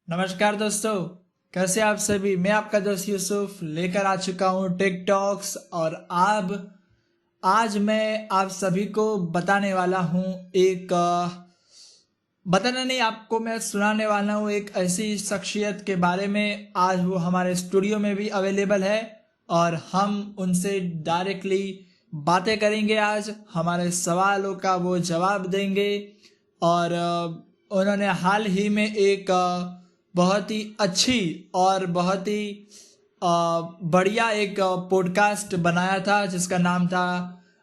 नमस्कार दोस्तों, कैसे आप सभी। मैं आपका दोस्त यूसुफ लेकर आ चुका हूँ टेक टॉक्स। और आज मैं आप सभी को बताने वाला हूँ एक बताना नहीं, आपको मैं सुनाने वाला हूँ एक ऐसी शख्सियत के बारे में। आज वो हमारे स्टूडियो में भी अवेलेबल है और हम उनसे डायरेक्टली बातें करेंगे। आज हमारे सवालों का वो जवाब देंगे। और उन्होंने हाल ही में एक बहुत ही अच्छी और बहुत ही बढ़िया एक पॉडकास्ट बनाया था जिसका नाम था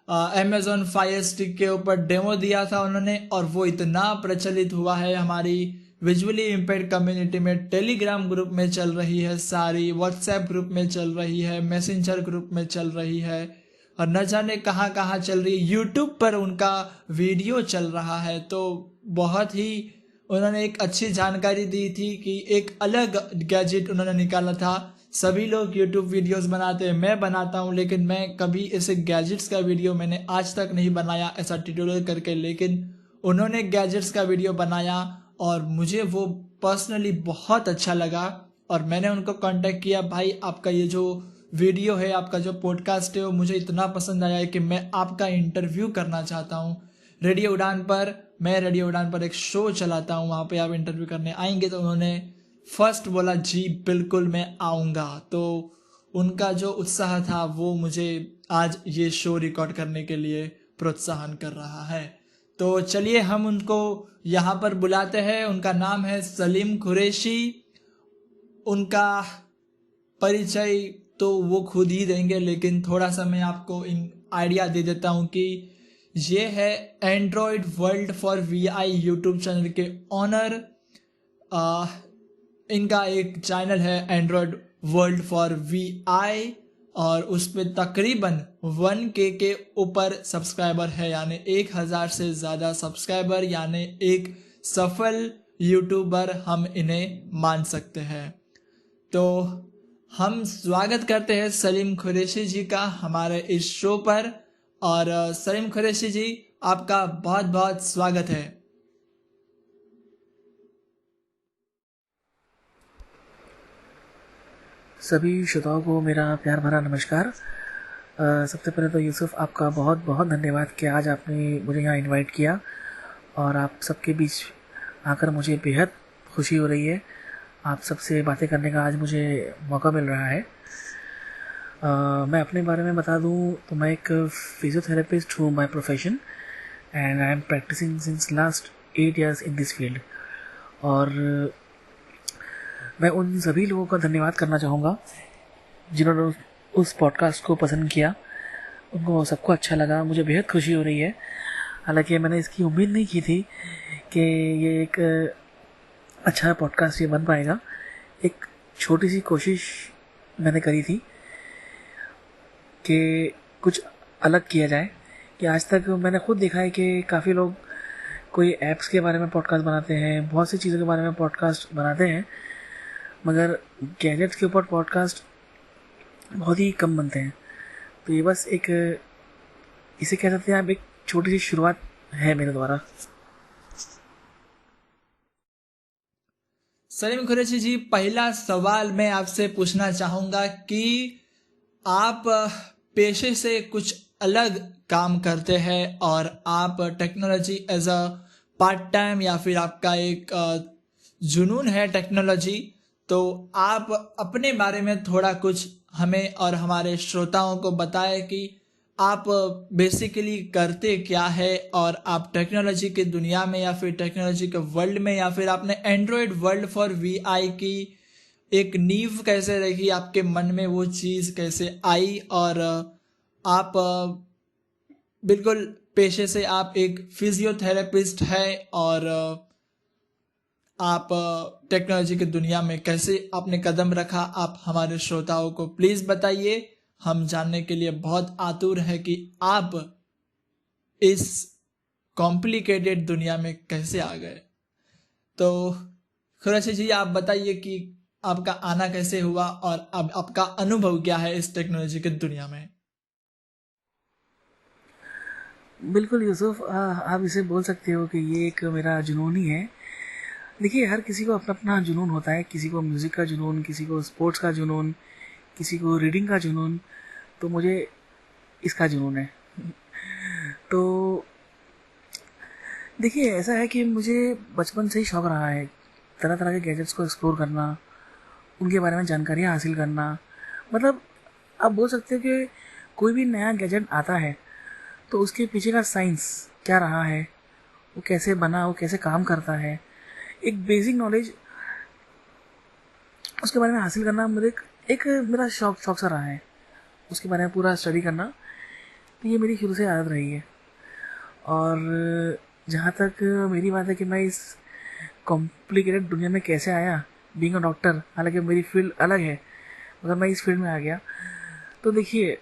अमेजोन फायर स्टिक के ऊपर डेमो दिया था उन्होंने। और वो इतना प्रचलित हुआ है हमारी विजुअली इम्पेयर्ड कम्युनिटी में। टेलीग्राम ग्रुप में चल रही है, सारी व्हाट्सएप ग्रुप में चल रही है, मैसेंजर ग्रुप में चल रही है, और न जाने कहाँ कहाँ चल रही है। यूट्यूब पर उनका वीडियो चल रहा है। तो बहुत ही उन्होंने एक अच्छी जानकारी दी थी कि एक अलग गैजेट उन्होंने निकाला था। सभी लोग यूट्यूब वीडियोस बनाते हैं, मैं बनाता हूँ, लेकिन मैं कभी ऐसे गैजेट्स का वीडियो मैंने आज तक नहीं बनाया ऐसा ट्यूटोरियल करके। लेकिन उन्होंने गैजेट्स का वीडियो बनाया और मुझे वो पर्सनली बहुत अच्छा लगा। और मैंने उनको कांटेक्ट किया, भाई आपका ये जो वीडियो है, आपका जो पॉडकास्ट है, वो मुझे इतना पसंद आया है कि मैं आपका इंटरव्यू करना चाहता हूँ रेडियो उड़ान पर। मैं रेडियो उड़ान पर एक शो चलाता हूँ, वहाँ पे आप इंटरव्यू करने आएंगे। तो उन्होंने फर्स्ट बोला जी बिल्कुल मैं आऊँगा। तो उनका जो उत्साह था वो मुझे आज ये शो रिकॉर्ड करने के लिए प्रोत्साहन कर रहा है। तो चलिए हम उनको यहाँ पर बुलाते हैं। उनका नाम है सलीम कुरैशी। उनका परिचय तो वो खुद ही देंगे, लेकिन थोड़ा सा मैं आपको इन आइडिया दे देता हूँ कि ये है Android world for VI YouTube channel के ऑनर। इनका एक चैनल है एंड्रॉयड वर्ल्ड फॉर वीआई और उस पर तकरीबन 1K के ऊपर सब्सक्राइबर है, यानी 1000 से ज़्यादा सब्सक्राइबर, यानी एक सफल यूट्यूबर हम इन्हें मान सकते हैं। तो हम स्वागत करते हैं सलीम कुरैशी जी का हमारे इस शो पर। और सलीम कुरैशी जी, आपका बहुत बहुत स्वागत है। सभी श्रोताओं को मेरा प्यार भरा नमस्कार। सबसे पहले तो यूसुफ आपका बहुत बहुत धन्यवाद कि आज आपने मुझे यहाँ इनवाइट किया और आप सबके बीच आकर मुझे बेहद खुशी हो रही है। आप सबसे बातें करने का आज मुझे मौका मिल रहा है। मैं अपने बारे में बता दूँ तो मैं एक फिजियोथेरेपिस्ट हूँ by profession and I am practising since last 8 years in this field. और मैं उन सभी लोगों का धन्यवाद करना चाहूँगा जिन्होंने उस पॉडकास्ट को पसंद किया। उनको सबको अच्छा लगा, मुझे बेहद खुशी हो रही है। हालांकि मैंने इसकी उम्मीद नहीं की थी कि ये एक अच्छा पॉडकास्ट ये बन पाएगा। एक छोटी सी कोशिश मैंने करी थी कि कुछ अलग किया जाए। कि आज तक मैंने खुद देखा है कि काफ़ी लोग कोई ऐप्स के बारे में पॉडकास्ट बनाते हैं, बहुत सी चीज़ों के बारे में पॉडकास्ट बनाते हैं, मगर गैजेट्स के ऊपर पॉडकास्ट बहुत ही कम बनते हैं। तो ये बस एक, इसे कह सकते हैं आप, एक छोटी सी शुरुआत है मेरे द्वारा। सलीम कुरैशी जी, पहला सवाल मैं आपसे पूछना चाहूँगा कि आप पेशे से कुछ अलग काम करते हैं और आप technology as a part time या फिर आपका एक जुनून है टेक्नोलॉजी। तो आप अपने बारे में थोड़ा कुछ हमें और हमारे श्रोताओं को बताएं कि आप बेसिकली करते क्या है, और आप टेक्नोलॉजी की दुनिया में या फिर टेक्नोलॉजी के वर्ल्ड में, या फिर आपने एंड्रॉयड वर्ल्ड फॉर वीआई की एक नींव कैसे रखी, आपके मन में वो चीज़ कैसे आई। और आप बिल्कुल पेशे से आप एक फिजियोथेरेपिस्ट है, और आप टेक्नोलॉजी की दुनिया में कैसे आपने कदम रखा, आप हमारे श्रोताओं को प्लीज़ बताइए। हम जानने के लिए बहुत आतुर है कि आप इस कॉम्प्लिकेटेड दुनिया में कैसे आ गए। तो कुरैशी जी, आप बताइए कि आपका आना कैसे हुआ और अब आपका अनुभव क्या है इस टेक्नोलॉजी की दुनिया में। बिल्कुल यूसुफ, आप इसे बोल सकते हो कि ये एक मेरा जुनून ही है। देखिए, हर किसी को अपना अपना जुनून होता है। किसी को म्यूज़िक का जुनून, किसी को स्पोर्ट्स का जुनून, किसी को रीडिंग का जुनून। तो मुझे इसका जुनून है। तो देखिए, ऐसा है कि मुझे बचपन से ही शौक रहा है तरह तरह के गैजेट्स को एक्सप्लोर करना, उनके बारे में जानकारियाँ हासिल करना। मतलब आप बोल सकते हो कि कोई भी नया गैजेट आता है तो उसके पीछे का साइंस क्या रहा है, वो कैसे बना, वो कैसे काम करता है, एक बेसिक नॉलेज उसके बारे में हासिल करना मुझे एक मेरा शौक सा रहा है। उसके बारे में पूरा स्टडी करना, तो ये मेरी शुरू से आदत रही है। और जहाँ तक मेरी बात है कि मैं इस कॉम्प्लिकेटेड दुनिया में कैसे आया, बीइंग अ डॉक्टर, हालांकि मेरी फील्ड अलग है मगर मैं इस फील्ड में आ गया। तो देखिए,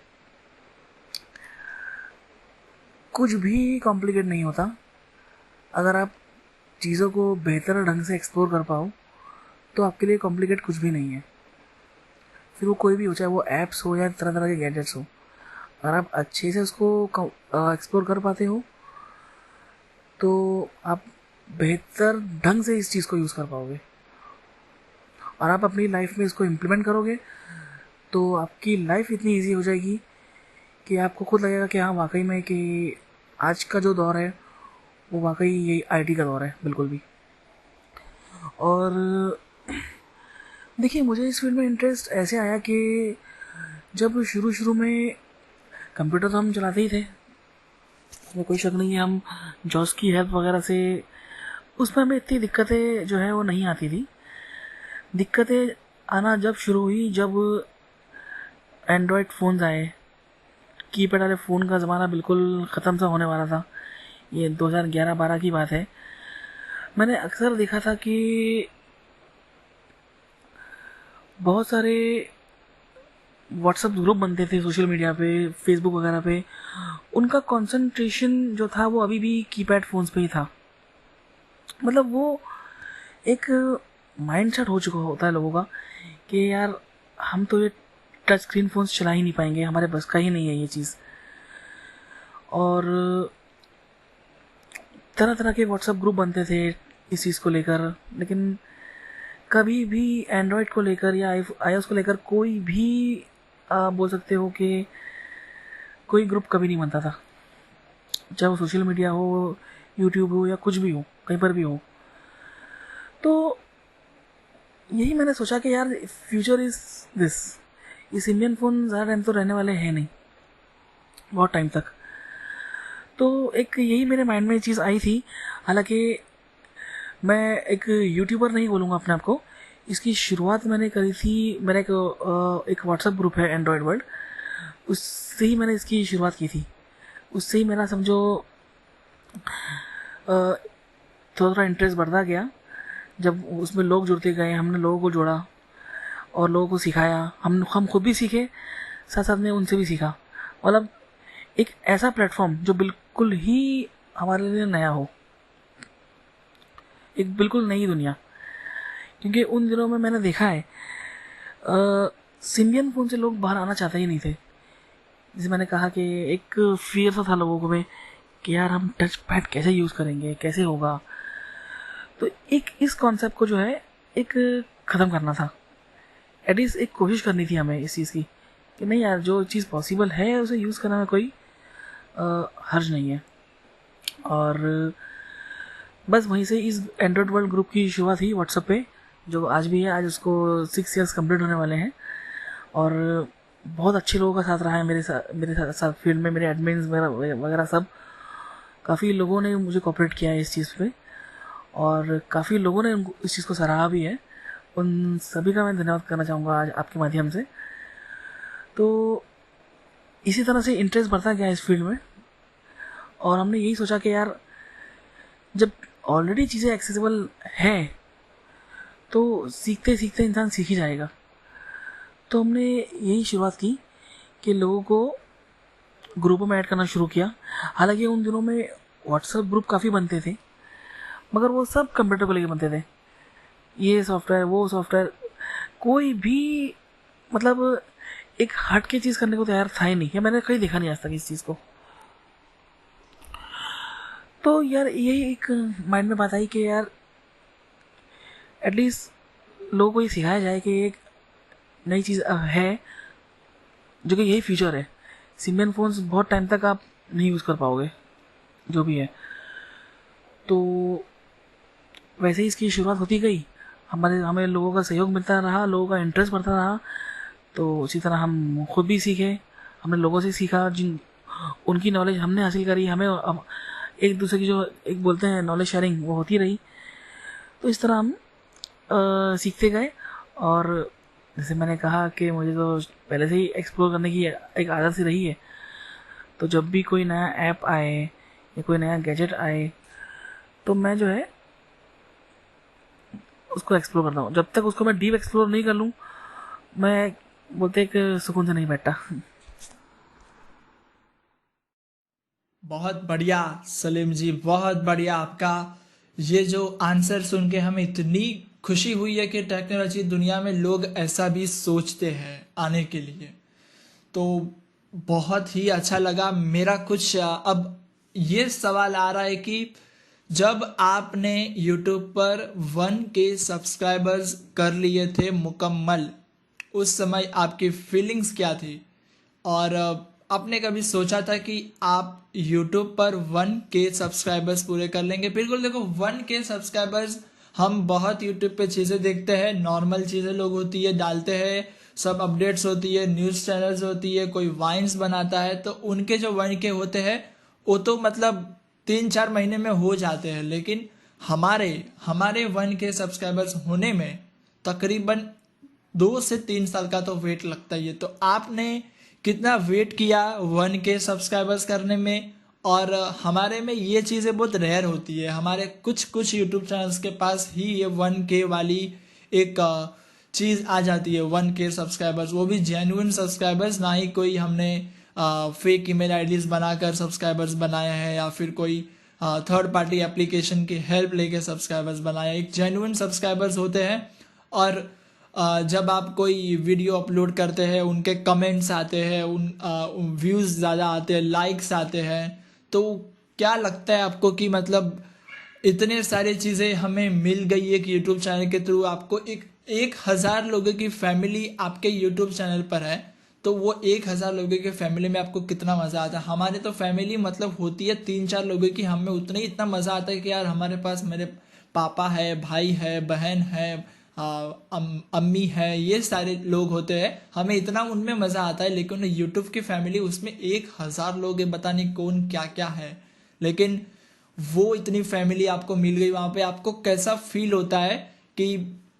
कुछ भी कॉम्प्लिकेट नहीं होता अगर आप चीज़ों को बेहतर ढंग से एक्सप्लोर कर पाओ, तो आपके लिए कॉम्प्लिकेट कुछ भी नहीं है। फिर वो कोई भी हो, चाहे वो ऐप्स हो या तरह तरह के गैजेट्स हो, अगर आप अच्छे से उसको एक्सप्लोर कर पाते हो तो आप बेहतर ढंग से इस चीज़ को यूज़ कर पाओगे और आप अपनी लाइफ में इसको इम्प्लीमेंट करोगे तो आपकी लाइफ इतनी इजी हो जाएगी कि आपको खुद लगेगा कि हाँ, वाकई में कि आज का जो दौर है वो वाकई यही आईटी का दौर है बिल्कुल भी। और देखिए, मुझे इस फील्ड में इंटरेस्ट ऐसे आया कि जब शुरू में कंप्यूटर तो हम चलाते ही थे, इसमें कोई शक नहीं है। हम जॉस की हेल्प वगैरह से उसमें हमें इतनी दिक्कतें जो है वो नहीं आती थी। दिक्कतें आना जब शुरू हुई जब एंड्रॉयड फ़ोन्स आए। कीपैड वाले फ़ोन का ज़माना बिल्कुल ख़त्म सा होने वाला था। ये 2011-12 की बात है। मैंने अक्सर देखा था कि बहुत सारे व्हाट्सएप ग्रुप बनते थे सोशल मीडिया पे, फेसबुक वगैरह पे। उनका कंसंट्रेशन जो था वो अभी भी कीपैड फ़ोन्स पे ही था। मतलब वो एक माइंडसेट हो चुका होता है लोगों का कि यार, हम तो ये टच स्क्रीन फ़ोन्स चला ही नहीं पाएंगे, हमारे बस का ही नहीं है ये चीज़। और तरह तरह के व्हाट्सएप ग्रुप बनते थे इस चीज़ को लेकर, लेकिन कभी भी एंड्रॉयड को लेकर या iOS को लेकर कोई भी बोल सकते हो कि कोई ग्रुप कभी नहीं बनता था, चाहे वो सोशल मीडिया हो, यूट्यूब हो या कुछ भी हो, कहीं पर भी हो। तो यही मैंने सोचा कि यार, फ्यूचर इज दिस। इस इंडियन फ़ोन ज़्यादा टाइम तो रहने वाले हैं नहीं, बहुत टाइम तक। तो एक यही मेरे माइंड में चीज़ आई थी। हालांकि मैं एक यूट्यूबर नहीं बोलूँगा अपने आप को। इसकी शुरुआत मैंने करी थी, मेरा एक व्हाट्सएप ग्रुप है एंड्रॉयड वर्ल्ड, उससे ही मैंने इसकी शुरुआत की थी। उससे ही मेरा समझो थोड़ा थोड़ा इंटरेस्ट बढ़ता गया। जब उसमें लोग जुड़ते गए, हमने लोगों को जोड़ा और लोगों को सिखाया। हम खुद भी सीखे, साथ साथ में उनसे भी सीखा। मतलब एक ऐसा प्लेटफॉर्म जो बिल्कुल ही हमारे लिए नया हो, एक बिल्कुल नई दुनिया। क्योंकि उन दिनों में मैंने देखा है सिम्बियन फ़ोन से लोग बाहर आना चाहते ही नहीं थे। जैसे मैंने कहा कि एक फियर सा था लोगों को में कि यार, हम टच पैड कैसे यूज़ करेंगे, कैसे होगा। तो एक इस कॉन्सेप्ट को जो है एक ख़त्म करना था। एटलीस्ट एक कोशिश करनी थी हमें इस चीज़ की कि नहीं यार, जो चीज़ पॉसिबल है उसे यूज़ करने में कोई हर्ज नहीं है। और बस वहीं से इस एंड्रॉयड वर्ल्ड ग्रुप की शुरुआत हुई व्हाट्सएप पे, जो आज भी है। आज उसको 6 ईयर्स कंप्लीट होने वाले हैं और बहुत अच्छे लोगों का साथ रहा है मेरे साथ फील्ड में। मेरे एडमिन्स वगैरह सब, काफ़ी लोगों ने मुझे कोऑपरेट किया है इस चीज़ पे और काफ़ी लोगों ने इस चीज़ को सराहा भी है। उन सभी का मैं धन्यवाद करना चाहूँगा आज आपके माध्यम से। तो इसी तरह से इंटरेस्ट बढ़ता गया इस फील्ड में और हमने यही सोचा कि यार, जब ऑलरेडी चीज़ें एक्सेसिबल है तो सीखते सीखते इंसान सीख ही जाएगा। तो हमने यही शुरुआत की कि लोगों को ग्रुपों में ऐड करना शुरू किया। हालांकि उन दिनों में व्हाट्सएप ग्रुप काफ़ी बनते थे, मगर वो सब कंप्यूटर को लेके बनते थे। ये सॉफ्टवेयर, वो सॉफ्टवेयर, कोई भी मतलब एक हट के चीज़ करने को तैयार था ही नहीं। या मैंने कहीं देखा नहीं आज तक इस चीज़ को। तो यार, यही एक माइंड में बात आई कि यार, एटलीस्ट लोगों को ये सिखाया जाए कि एक नई चीज़ है जो कि यही फ्यूचर है। सिम्बियन फ़ोन्स बहुत टाइम तक आप नहीं यूज़ कर पाओगे जो भी है। तो वैसे ही इसकी शुरुआत होती गई, हमें लोगों का सहयोग मिलता रहा, लोगों का इंटरेस्ट बढ़ता रहा। तो उसी तरह हम खुद भी सीखे, हमने लोगों से सीखा, जिन उनकी नॉलेज हमने हासिल करी, हमें एक दूसरे की जो एक बोलते हैं नॉलेज शेयरिंग वो होती रही। तो इस तरह हम सीखते गए। और जैसे मैंने कहा कि मुझे तो पहले से ही एक्सप्लोर करने की एक आदत सी रही है। तो जब भी कोई नया ऐप आए या कोई नया गैजेट आए तो मैं जो है उसको एक्सप्लोर करता हूँ। जब तक उसको मैं डीप एक्सप्लोर नहीं कर लूँ, मैं बोलते एक सुकून से नहीं बैठता। बहुत बढ़िया सलीम जी, बहुत बढ़िया। आपका ये जो आंसर सुन के हमें इतनी खुशी हुई है कि टेक्नोलॉजी दुनिया में लोग ऐसा भी सोचते हैं आने के लिए। तो बहुत ही अच्छा लगा। मेरा कुछ अब ये सवाल आ रहा है कि जब आपने YouTube पर 1K सब्सक्राइबर्स कर लिए थे मुकम्मल, उस समय आपकी फीलिंग्स क्या थी? और आपने कभी सोचा था कि आप YouTube पर 1K सब्सक्राइबर्स पूरे कर लेंगे? बिल्कुल, देखो 1K सब्सक्राइबर्स, हम बहुत YouTube पे चीज़ें देखते हैं, नॉर्मल चीज़ें लोग होती है डालते हैं, सब अपडेट्स होती है, न्यूज़ चैनल्स होती है, कोई वाइन्स बनाता है, तो उनके जो 1K होते हैं वो तो मतलब 3-4 महीने में हो जाते हैं। लेकिन हमारे हमारे 1K सब्सक्राइबर्स होने में तकरीबन 2 से 3 साल का तो वेट लगता ही है। तो आपने कितना वेट किया 1K सब्सक्राइबर्स करने में? और हमारे में ये चीज़ें बहुत रेयर होती है, हमारे कुछ कुछ यूट्यूब चैनल्स के पास ही ये 1K वाली एक चीज़ आ जाती है, 1K सब्सक्राइबर्स, वो भी जेन्युइन सब्सक्राइबर्स, ना ही कोई हमने फेक ईमेल आईडीज बनाकर सब्सक्राइबर्स बनाया है या फिर कोई थर्ड पार्टी एप्लीकेशन की हेल्प लेके सब्सक्राइबर्स बनाया। एक जेन्युइन सब्सक्राइबर्स होते हैं। और जब आप कोई वीडियो अपलोड करते हैं, उनके कमेंट्स आते हैं, उन व्यूज़ ज़्यादा आते हैं, लाइक्स आते हैं, तो क्या लगता है आपको कि मतलब इतने सारी चीज़ें हमें मिल गई एक यूट्यूब चैनल के थ्रू? आपको 1,000 लोगों की फैमिली आपके यूट्यूब चैनल पर है, तो वो 1,000 लोगों की फैमिली में आपको कितना मज़ा आता है? हमारे तो फैमिली मतलब होती है 3-4 लोगों की, हमें उतना ही इतना मज़ा आता है कि यार हमारे पास मेरे पापा है, भाई है, बहन है, अम्मी है, ये सारे लोग होते हैं, हमें इतना उनमें मज़ा आता है। लेकिन यूट्यूब की फैमिली, उसमें 1,000 लोग है, पता नहीं कौन क्या क्या है, लेकिन वो इतनी फैमिली आपको मिल गई वहाँ पे। आपको कैसा फील होता है कि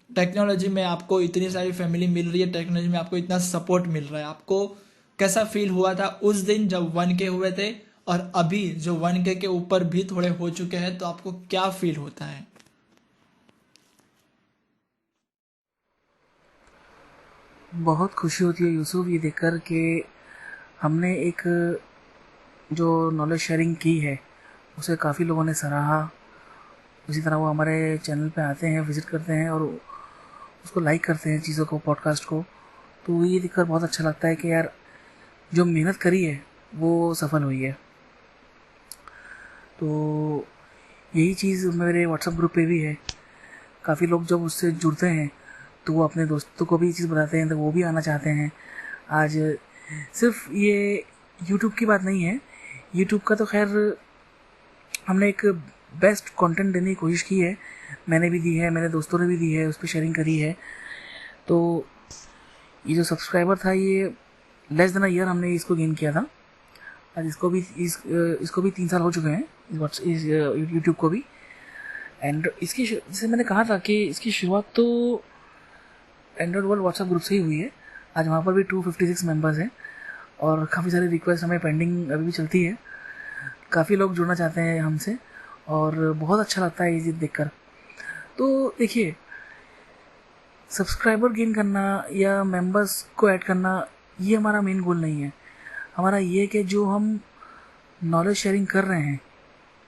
टेक्नोलॉजी में आपको इतनी सारी फैमिली मिल रही है, टेक्नोलॉजी में आपको इतना सपोर्ट मिल रहा है? आपको कैसा फील हुआ था उस दिन जब 1K हुए थे, और अभी जो 1K के ऊपर भी थोड़े हो चुके हैं, तो आपको क्या फील होता है? बहुत खुशी होती है यूसुफ ये देखकर कि हमने एक जो नॉलेज शेयरिंग की है उसे काफ़ी लोगों ने सराहा। उसी तरह वो हमारे चैनल पे आते हैं, विज़िट करते हैं और उसको लाइक करते हैं चीज़ों को, पॉडकास्ट को। तो ये देखकर बहुत अच्छा लगता है कि यार जो मेहनत करी है वो सफल हुई है। तो यही चीज़ मेरे व्हाट्सएप ग्रुप पे भी है। काफ़ी लोग जब उससे जुड़ते हैं तो वो अपने दोस्तों को भी ये चीज़ बताते हैं, तो वो भी आना चाहते हैं। आज सिर्फ ये यूट्यूब की बात नहीं है, यूट्यूब का तो खैर हमने एक बेस्ट कंटेंट देने की कोशिश की है, मैंने भी दी है, मेरे दोस्तों ने भी दी है, उस पर शेयरिंग करी है। तो ये जो सब्सक्राइबर था ये लेस देन अ ईयर हमने इसको गेन किया था। आज इसको भी 3 साल हो चुके हैं, इस यूट्यूब को भी। एंड इसकी जैसे मैंने कहा था कि इसकी शुरुआत तो एंड्रॉइड वर्ल्ड व्हाट्सएप ग्रुप से ही हुई है। आज वहाँ पर भी 256 मेंबर्स हैं और काफ़ी सारी रिक्वेस्ट हमें पेंडिंग अभी भी चलती है। काफ़ी लोग जुड़ना चाहते हैं हमसे और बहुत अच्छा लगता है ये चीज़ देखकर। तो देखिए, सब्सक्राइबर गेन करना या मेंबर्स को ऐड करना ये हमारा मेन गोल नहीं है। हमारा ये है कि जो हम नॉलेज शेयरिंग कर रहे हैं,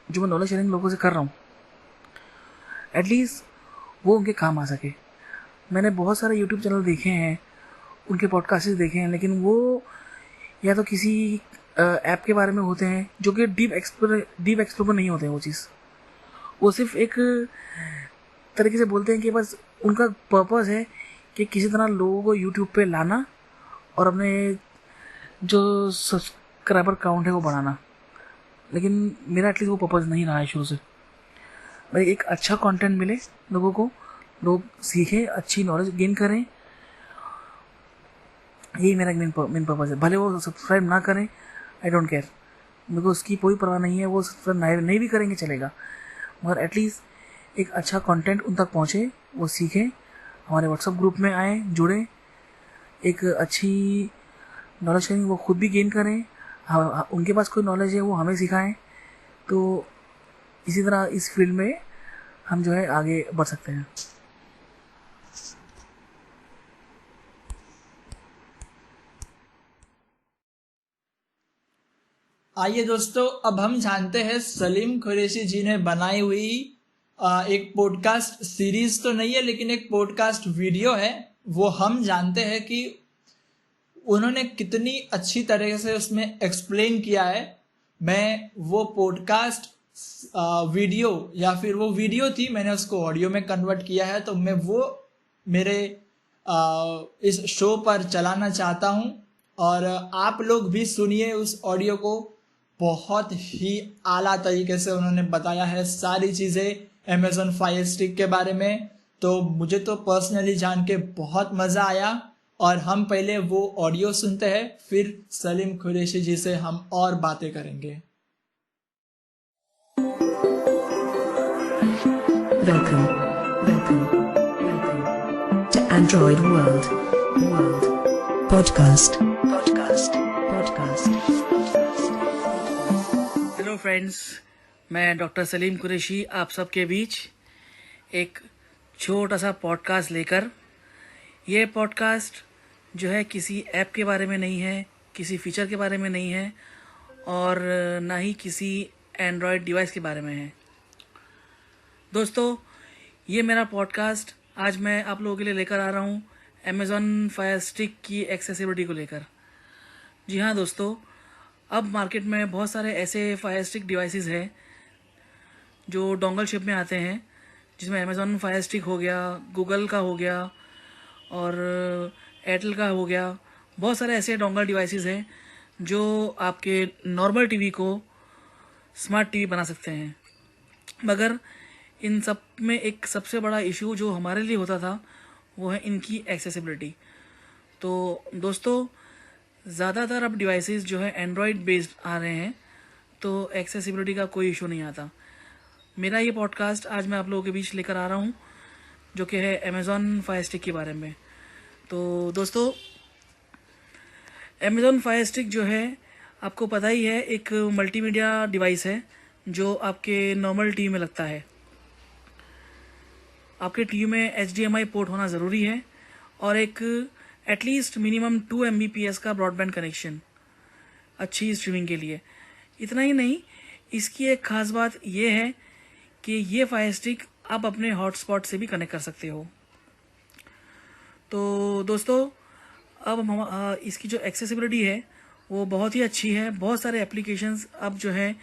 जो मैं नॉलेज शेयरिंग लोगों से कर रहा हूँ, एटलीस्ट वो उनके काम आ सके। मैंने बहुत सारे यूट्यूब चैनल देखे हैं, उनके पॉडकास्ट देखे हैं, लेकिन वो या तो किसी ऐप के बारे में होते हैं जो कि डीप एक्सप्लोर नहीं होते हैं। वो चीज़ वो सिर्फ एक तरीके से बोलते हैं कि बस उनका पर्पस है कि किसी तरह लोगों को यूट्यूब पे लाना और अपने जो सब्सक्राइबर काउंट है वो बढ़ाना। लेकिन मेरा एटलीस्ट वो पर्पस नहीं रहा है शुरू से। भाई एक अच्छा कंटेंट मिले लोगों को, लोग सीखें, अच्छी नॉलेज गेन करें, यही मेरा मेन पर्पस है। भले वो सब्सक्राइब ना करें, आई डोंट केयर, मेरे को उसकी कोई परवाह नहीं है। वो सब्सक्राइब नहीं भी करेंगे चलेगा, मगर एटलीस्ट एक अच्छा कंटेंट उन तक पहुँचे, वो सीखें, हमारे व्हाट्सएप ग्रुप में आए, जुड़ें, एक अच्छी नॉलेज शेयरिंग वो खुद भी गेन करें, उनके पास कोई नॉलेज है वो हमें सिखाएं। तो इसी तरह इस फील्ड में हम जो है आगे बढ़ सकते हैं। आइए दोस्तों, अब हम जानते हैं सलीम कुरैशी जी ने बनाई हुई एक पॉडकास्ट सीरीज तो नहीं है, लेकिन एक पॉडकास्ट वीडियो है। वो हम जानते हैं कि उन्होंने कितनी अच्छी तरीके से उसमें एक्सप्लेन किया है। मैं वो पॉडकास्ट वीडियो, या फिर वो वीडियो थी, मैंने उसको ऑडियो में कन्वर्ट किया है, तो मैं वो मेरे इस शो पर चलाना चाहता हूँ। और आप लोग भी सुनिए उस ऑडियो को। बहुत ही आला तरीके से उन्होंने बताया है सारी चीज़ें अमेज़ॉन फायर स्टिक के बारे में। तो मुझे तो पर्सनली जान के बहुत मज़ा आया। और हम पहले वो ऑडियो सुनते हैं, फिर सलीम कुरैशी जी से हम और बातें करेंगे। Welcome, welcome, welcome to Android World, podcast. Hello friends, मैं डॉक्टर सलीम कुरैशी आप सबके बीच एक छोटा सा पॉडकास्ट लेकर। ये पॉडकास्ट जो है किसी ऐप के बारे में नहीं है, किसी फीचर के बारे में नहीं है, और ना ही किसी एंड्रॉयड डिवाइस के बारे में है। दोस्तों, ये मेरा पॉडकास्ट आज मैं आप लोगों के लिए लेकर आ रहा हूँ अमेज़ॉन फायर स्टिक की एक्सेसिबिलिटी को लेकर। जी हाँ दोस्तों, अब मार्केट में बहुत सारे ऐसे फायर स्टिक डिवाइसेस हैं जो डोंगल शेप में आते हैं, जिसमें अमेज़ॉन फायर स्टिक हो गया, गूगल का हो गया और एयरटेल का हो गया। बहुत सारे ऐसे डोंगल डिवाइसेस हैं जो आपके नॉर्मल टीवी को स्मार्ट टीवी बना सकते हैं। मगर इन सब में एक सबसे बड़ा इशू जो हमारे लिए होता था वो है इनकी एक्सेसिबिलिटी। तो दोस्तों, ज़्यादातर अब डिवाइसेस जो है एंड्रॉयड बेस्ड आ रहे हैं, तो एक्सेसिबिलिटी का कोई इशू नहीं आता। मेरा ये पॉडकास्ट आज मैं आप लोगों के बीच लेकर आ रहा हूँ जो कि है अमेज़ॉन फायर स्टिक के बारे में। तो दोस्तों, अमेज़ॉन फायर स्टिक जो है आपको पता ही है, एक मल्टीमीडिया डिवाइस है जो आपके नॉर्मल टीवी में लगता है। आपके टीवी में HDMI पोर्ट होना ज़रूरी है और एक एटलीस्ट मिनिमम 2 Mbps का ब्रॉडबैंड कनेक्शन अच्छी स्ट्रीमिंग के लिए। इतना ही नहीं, इसकी एक ख़ास बात ये है कि ये फायर स्टिक आप अपने हॉटस्पॉट से भी कनेक्ट कर सकते हो। तो दोस्तों, अब हम इसकी जो एक्सेसिबिलिटी है वो बहुत ही अच्छी है। बहुत सारे एप्लीकेशंस अब जो है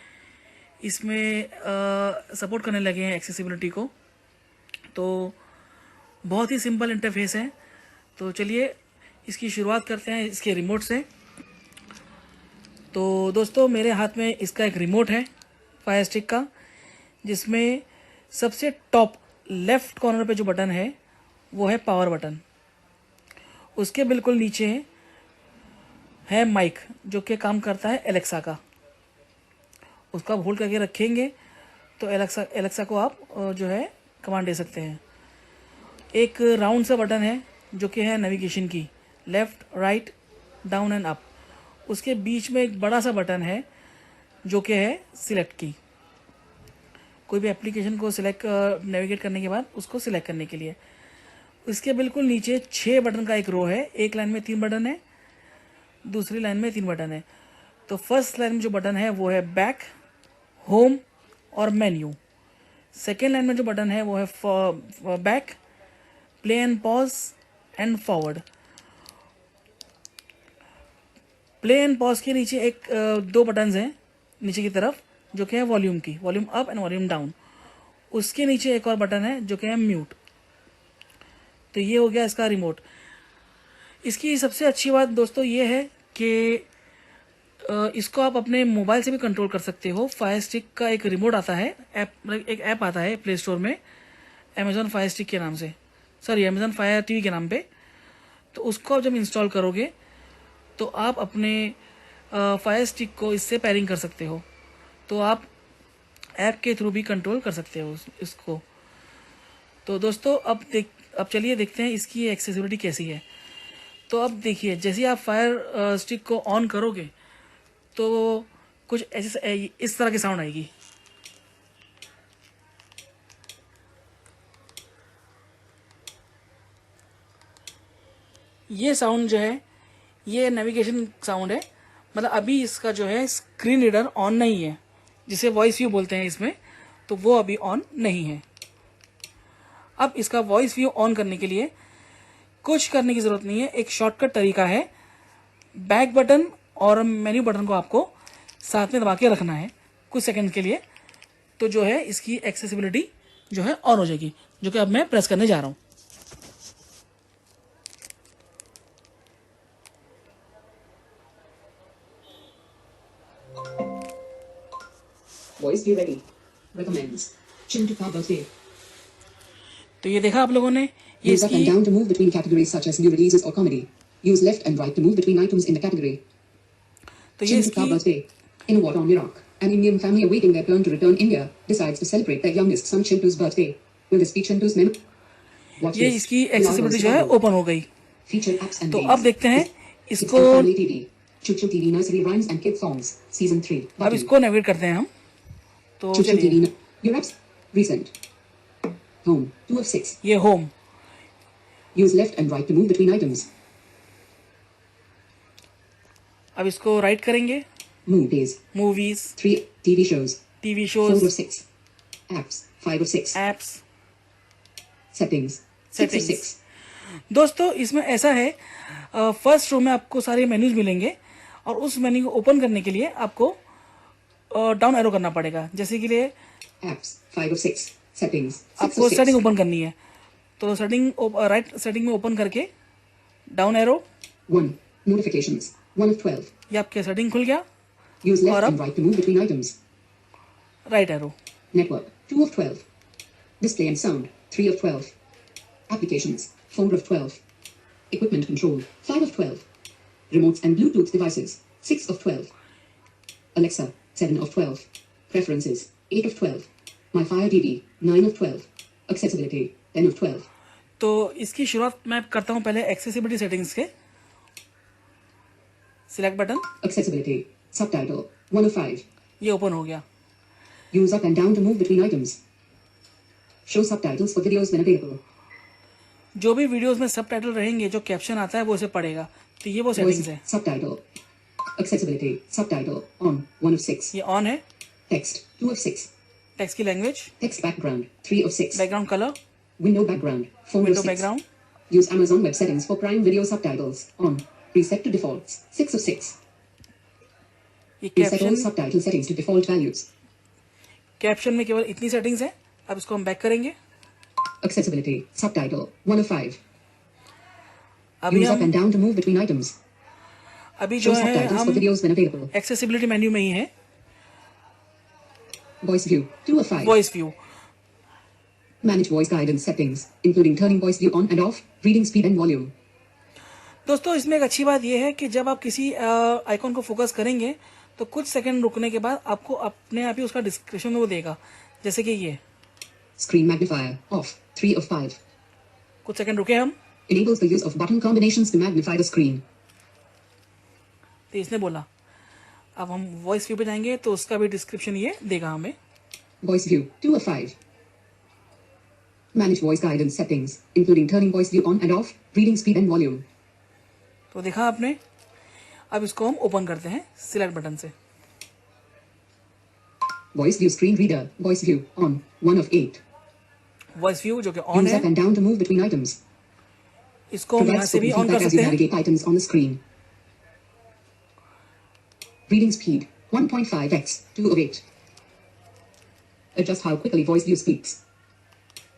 इसमें सपोर्ट करने लगे हैं एक्सेसिबिलिटी को। तो बहुत ही सिंपल इंटरफेस है। तो चलिए इसकी शुरुआत करते हैं इसके रिमोट से। तो दोस्तों, मेरे हाथ में इसका एक रिमोट है फायर स्टिक का, जिसमें सबसे टॉप लेफ्ट कॉर्नर पे जो बटन है वो है पावर बटन। उसके बिल्कुल नीचे है माइक, जो कि काम करता है एलेक्सा का। उसको आप होल्ड करके रखेंगे तो एलेक्सा को आप जो है कमांड दे सकते हैं। एक राउंड सा बटन है जो कि है नेविगेशन की, left, right, down and up. उसके बीच में एक बड़ा सा बटन है जो कि है सिलेक्ट की। कोई भी एप्लीकेशन को सिलेक्ट नेविगेट करने के बाद उसको सिलेक्ट करने के लिए। इसके बिल्कुल नीचे 6 बटन का एक रो है। एक लाइन में 3 बटन है, दूसरी लाइन में 3 बटन है। तो फर्स्ट लाइन में जो बटन है वो है बैक, होम और मेन्यू। सेकेंड लाइन में जो बटन है वो है back, play and pause and forward. Play and pause के नीचे एक 2 बटन्स हैं नीचे की तरफ, जो कि है वॉल्यूम की, volume up and volume down. उसके नीचे एक और बटन है जो कि है म्यूट। तो ये हो गया इसका रिमोट। इसकी सबसे अच्छी बात दोस्तों ये है कि इसको आप अपने मोबाइल से भी कंट्रोल कर सकते हो। फायर स्टिक का एक रिमोट आता है, एक ऐप आता है प्ले स्टोर में अमेजॉन फायर स्टिक के नाम से, सॉरी अमेजॉन फायर टीवी के नाम पे। तो उसको आप जब इंस्टॉल करोगे तो आप अपने फायर स्टिक को इससे पेयरिंग कर सकते हो। तो आप ऐप के थ्रू भी कंट्रोल कर सकते हो इसको। तो दोस्तों अब चलिए देखते हैं इसकी एक्सेसिबिलिटी कैसी है। तो अब देखिए, जैसे ही आप फायर स्टिक को ऑन करोगे तो कुछ ऐसे इस तरह की साउंड आएगी। ये साउंड जो है ये नेविगेशन साउंड है, मतलब अभी इसका जो है स्क्रीन रीडर ऑन नहीं है, जिसे वॉइस व्यू बोलते हैं इसमें, तो वो अभी ऑन नहीं है। अब इसका वॉइस व्यू ऑन करने के लिए कुछ करने की ज़रूरत नहीं है, एक शॉर्टकट तरीका है। बैक बटन और मेन्यू बटन को आपको साथ में दबा के रखना है कुछ सेकंड के लिए, तो जो है इसकी एक्सेसिबिलिटी जो है ऑन हो जाएगी, जो कि अब मैं प्रेस करने जा रहा हूँ। Voice view ready. Recommends. Chin to car birthday. तो ये देखा आप लोगों ने, ये Use up and इसकी down to move between categories such as new releases or comedy. Use left and right to move between items in the category. तो ये Chin to car इसकी birthday. In a war on Iraq, an Indian family awaiting their turn to return India decides to celebrate their youngest son Chintu's birthday. Will this be Chintu's mem? Watch ये list. इसकी Log on accessibility जो है Survival. Open हो गई। Feature apps and तो games. अब देखते हैं It's इसको, on Family TV. Choo Choo TV Nursery Rhymes and Kids Songs. Season 3. अब Button. इसको नेविगेट करते हैं हम। तो Choo Choo चलिए, TV. Your apps. Recent. Home. 2 of 6. ये home. Use left and right to move between items. अब इसको राइट करेंगे। Movies. Movies, 3 TV shows. TV 4 of shows, 6. Apps. 5 of 6. Apps, Settings. 6 of Settings. 6. दोस्तों इसमें ऐसा है, first row में आपको सारे मेन्यूज मिलेंगे और उस मेन्यू को ओपन करने के लिए आपको डाउन एरो करना पड़ेगा। जैसे कि लिए Apps. 5 of 6. Settings. 6 आपको of 6. सेटिंग ओपन करनी है, तो सेटिंग राइट सेटिंग में ओपन करके डाउन एरो, 1. Notifications. 1 of 12. ये आपके सेटिंग खुल गया। Use left और अब and right to move between items. Right arrow, Network. 2 of 12. Display and sound. 3 of 12. Applications. 4 of 12. Equipment control. 5 of 12. Remotes and Bluetooth devices. 6 of 12. Alexa. 7 of 12. Preferences. 8 of 12. My Fire TV. 9 of 12. Accessibility. 10 of 12. तो इसकी शुरुआत मैं करता हूँ पहले accessibility settings के। Select button, Accessibility. Subtitle. 1 of 5. ये open हो गया। Use up and down to move between items. Show subtitles for videos when available. जो भी वीडियोस में सबटाइटल रहेंगे, जो कैप्शन आता है वो इसे पढ़ेगा। तो ये वो सेटिंग्स Voice. है। Subtitle. Accessibility. Subtitle. On. 1 of 6. ये ऑन है। Text. 2 of 6. टेक्स्ट की language, Text background. 3 of 6. Background colour, Window background. 4 window of 6. Background, Use Amazon Web Settings for Prime Video subtitles. On. Reset to defaults. 6 of 6. ये Reset all caption, subtitle settings to default values. Caption में केवल इतनी settings है। अब इसको हम back करेंगे। Accessibility. Subtitle. 1 of 5. अभी Use up हम and down to move between items. अभी जो Show है subtitles for हम videos when available. Accessibility menu में ही है। Voice view. 2 of 5. Voice view, Manage voice guidance settings, including turning voice view on and off, reading speed and volume. दोस्तों इसमें एक अच्छी बात यह है कि जब आप किसी आइकॉन को फोकस करेंगे तो कुछ सेकंड रुकने के बाद आपको अपने आप ही उसका डिस्क्रिप्शन में वो देगा। जैसे कि ये Screen magnifier. Off. 3 of 5. कुछ सेकंड रुके हम, Enables the use of button combinations to magnify the screen. तो इसने बोला। अब हम वॉइस व्यू पे जाएंगे तो उसका भी डिस्क्रिप्शन ये देगा हमें। Voice view. 2 of 5. Manage voice guidance settings, including turning voice view on and off, reading speed and volume. तो देखा आपने। अब इसको हम ओपन करते हैं सिलेक्ट बटन से। Voice view screen reader. Voice view on. 1 of 8. Voice view जो कि ऑन Use up है, and down to move between items. इसको हम यहाँ Provides से भी spoken ऑन कर feedback as सकते you हैं। navigate items on the screen. Reading speed. 1.5x. 2 of 8. Adjust how quickly voice view speaks.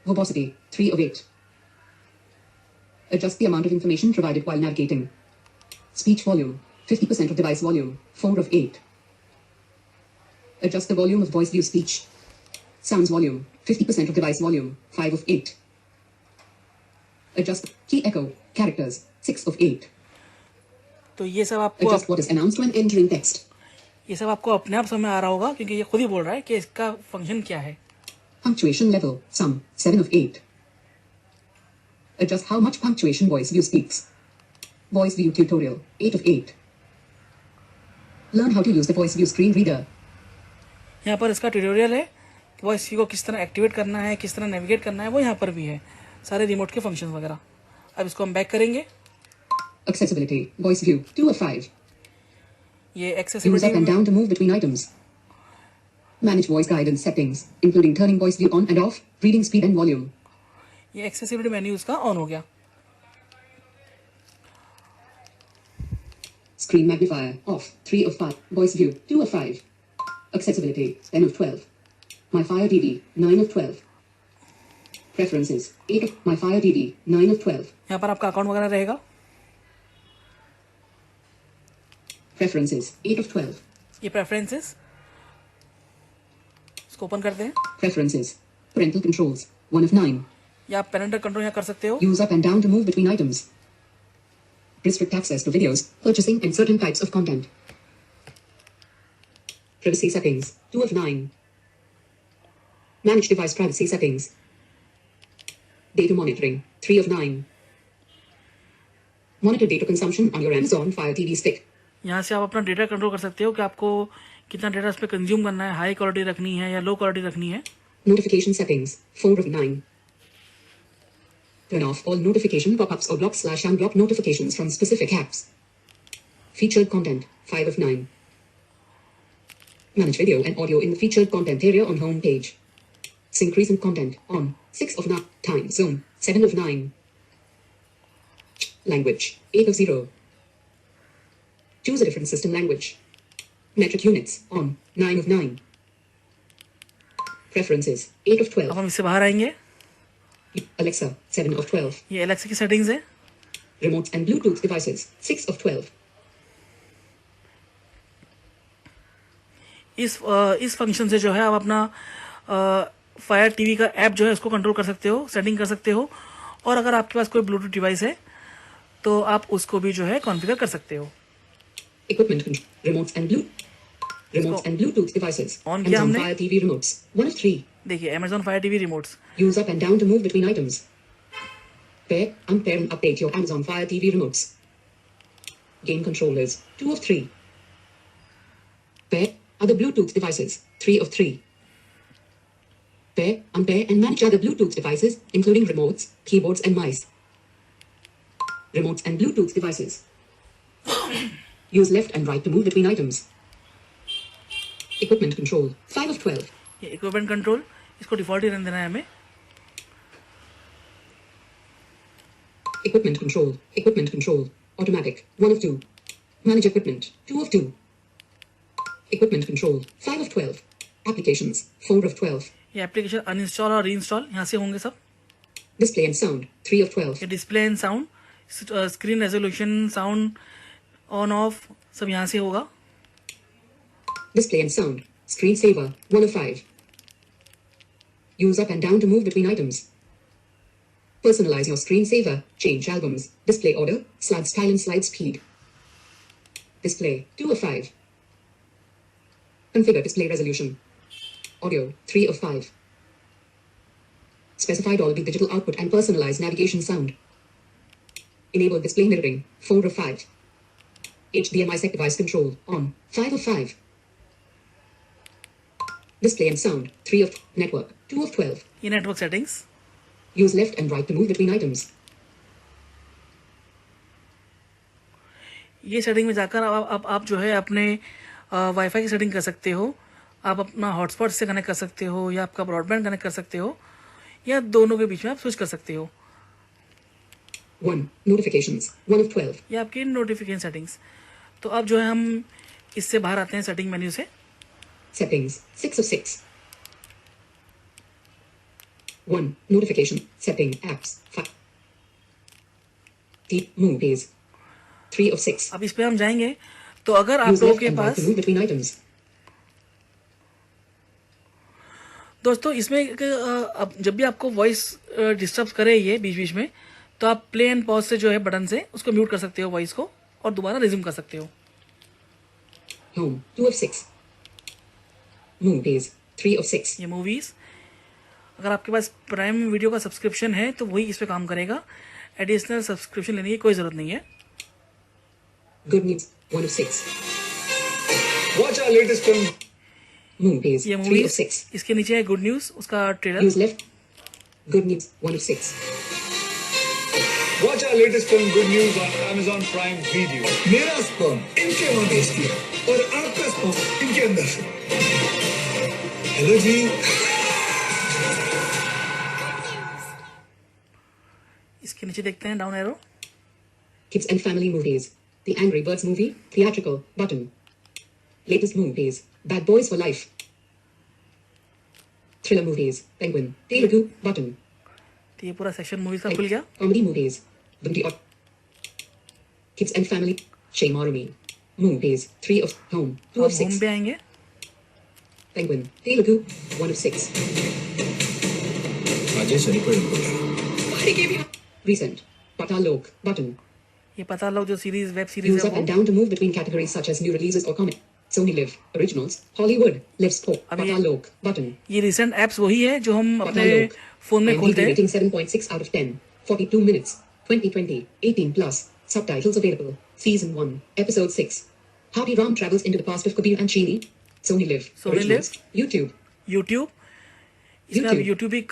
Verbosity. 3 of 8. Adjust the amount of information provided while navigating. Speech volume, 50% of device volume, 4 of 8. Adjust the volume of voice view speech. Sounds volume, 50% of device volume, 5 of 8. Adjust key echo, characters, 6 of 8. तो ये सब आपको Adjust what is announced when entering text. ये सब आपको अपने आप समझ में आ रहा होगा क्योंकि ये खुद ही बोल रहा है कि इसका फंक्शन क्या है. Punctuation level, sum, 7 of 8. Adjust how much punctuation voice view speaks. Voice view tutorial, 8 of 8. Learn how to use the voice view screen reader. यहाँ पर इसका ट्यूटोरियल है. वॉइस व्यू को किस तरह एक्टिवेट करना है, किस तरह नेविगेट करना है, वो यहाँ पर भी है. सारे रिमोट के फंक्शंस वगैरह. अब इसको हम बैक करेंगे. Accessibility, voice view, 2 of 5. ये Use up and accessibility down to move between items. Manage voice guidance settings, including turning voice view on and off, reading speed and volume. ये accessibility menu इसका on हो गया. Screen magnifier, off, 3 of 5. Voice view, 2 of 5. Accessibility, 10 of 12. My Fire TV, 9 of 12. Preferences, 8 of My Fire TV, 9 of 12. यहाँ पर आपका account वगैरह रहेगा. Preferences, 8 of 12. ये प्रेफरेंसेस इसको ओपन करते हैं. Preferences, parental controls, 1 of 9. या आप पेरेंटल कंट्रोल यहाँ कर सकते हो. Use up and down to move between items. Restrict access to videos, purchasing, and certain types of content. Privacy settings, 2 of 9. Manage device privacy settings. Data monitoring, 3 of 9. Monitor data consumption on your Amazon Fire TV stick. यहाँ से आप अपना data control कर सकते हो कि आपको कितना डेटा उस पर कंज्यूम करना है, हाई क्वालिटी रखनी है या लो क्वालिटी रखनी है. Notification settings, 4 of 9. Turn off all notification pop-ups or block/unblock notifications from specific apps. Featured content, 5 of 9. Manage video and audio in the featured content area on home page. Sync recent content, on, 6 of 9. Time zone, 7 of 9. Language, 8 of 0. Choose a different system language. Metric units, on, 9 of 9. Preferences, 8 of 12. अब हम इससे बाहर आएंगे. Alexa, 7 of 12. ये Alexa की settings है. Remotes and Bluetooth devices, 6 of 12. इस function से जो है आप अपना फायर टीवी का ऐप जो है उसको कंट्रोल कर सकते हो, सेटिंग कर सकते हो. और अगर आपके पास कोई ब्लूटूथ डिवाइस है तो आप उसको भी जो है कॉन्फ़िगर कर सकते हो. Equipment control, remotes and Bluetooth devices. On किया Amazon हमने. Fire TV remotes, 1 of 3. देखिए Amazon Fire TV remotes. Use up and down to move between items. Pair, unpair and update your Amazon Fire TV remotes. Game controllers, 2 of 3. Pair, other Bluetooth devices, 3 of 3. Pair, unpair and manage other Bluetooth devices, including remotes, keyboards and mice. Remotes and Bluetooth devices. Use left and right to move between items. Equipment control, 5 of 12. ये equipment control इसको default ही रहने देना है हमें. Equipment control, automatic, 1 of 2. Manage equipment, 2 of 2. Equipment control, 5 of 12. Applications, 4 of 12. ये application uninstall और reinstall यहाँ से होंगे सब. Display and sound, 3 of 12. ये display and sound, screen resolution, sound on off सब यहाँ से होगा. Display and sound, screensaver, 1 of 5. Use up and down to move between items. Personalize your screensaver, change albums, display order, slide style and slide speed. Display, 2 of 5. Configure display resolution. Audio, 3 of 5. Specify Dolby digital output and personalize navigation sound. Enable display mirroring, 4 of 5. HDMI set device control, on, 5 of 5. Display and sound, 3 of network, 2 of 12. ये network settings. Use left and right to move between items. ये setting में जाकर आप जो है अपने wifi की setting कर सकते हो. आप अपना हॉटस्पॉट से कनेक्ट कर सकते हो या आपका ब्रॉडबैंड कनेक्ट कर सकते हो या दोनों के बीच में आप स्विच कर सकते हो. 1. Notifications, 1 of 12. ये आपकी नोटिफिकेशन सेटिंग्स. तो अब जो है हम इससे बाहर आते हैं सेटिंग मेन्यू से. Settings, 6 of 6. 1. Notification, setting, apps, 5. Moon days. 3 of 6. अब इस पे हम जाएंगे तो अगर आप Use लोगों left के and right pass to move between items. दोस्तों इसमें अब जब भी आपको वॉइस डिस्टर्ब करे ये बीच बीच में, तो आप प्ले एंड पॉज से जो है बटन से उसको म्यूट कर सकते हो वॉइस को और दोबारा रिज्यूम कर सकते हो। Home. 2 of 6. Moon days. 3 of 6. ये मूवीज अगर आपके पास प्राइम वीडियो का सब्सक्रिप्शन है तो वही इस पे काम करेगा, एडिशनल सब्सक्रिप्शन लेने की कोई ज़रूरत नहीं है। Good news. 1 of 6. Watch our latest film. Moon days. ये 3 of मूवीज 6. इसके नीचे है गुड न्यूज़, उसका trailer. Use left. Good news. 1 of 6. Watch our latest film Good News on Amazon Prime Video. मेरा स्पर्म इनके वहाँ भेज दिया और आपका स्पर्म इनके अंदर से। हेलो जी। इसके नीचे देखते हैं down arrow. Kids and family movies. The Angry Birds movie. Theatrical. Button. Latest movies. Bad Boys for Life. Thriller movies. Penguin. Telugu. Button. तो ये पूरा सेक्शन मूवीज का खुल गया। Comedy movies. Bunty or Kids and family. Shame Army. Movies. 3 of Home. 2 of अब 6. Home पे आएंगे। Penguin. Telugu. 1 of 6. Ajay Sunny Recent. Patalok. Button. ये पता लो जो सीरीज वेब सीरीज Use है up and वो। down to move between categories such as new releases or comic. Sony Live. Originals. Hollywood. Live Sport. अभी ये- Patalok. Button. ये recent apps वही है जो हम अपने Patalok. फोन में खोलते IMDb हैं। rating 7.6 out of 10. 42 minutes. 2020. 18 plus. Subtitles available. Season 1. Episode 6. Happy Ram travels into the past of Kabir and Chini. Sony Live. Sony Originals. YouTube. YouTube, इसमें आप YouTube. यूट्यूब भी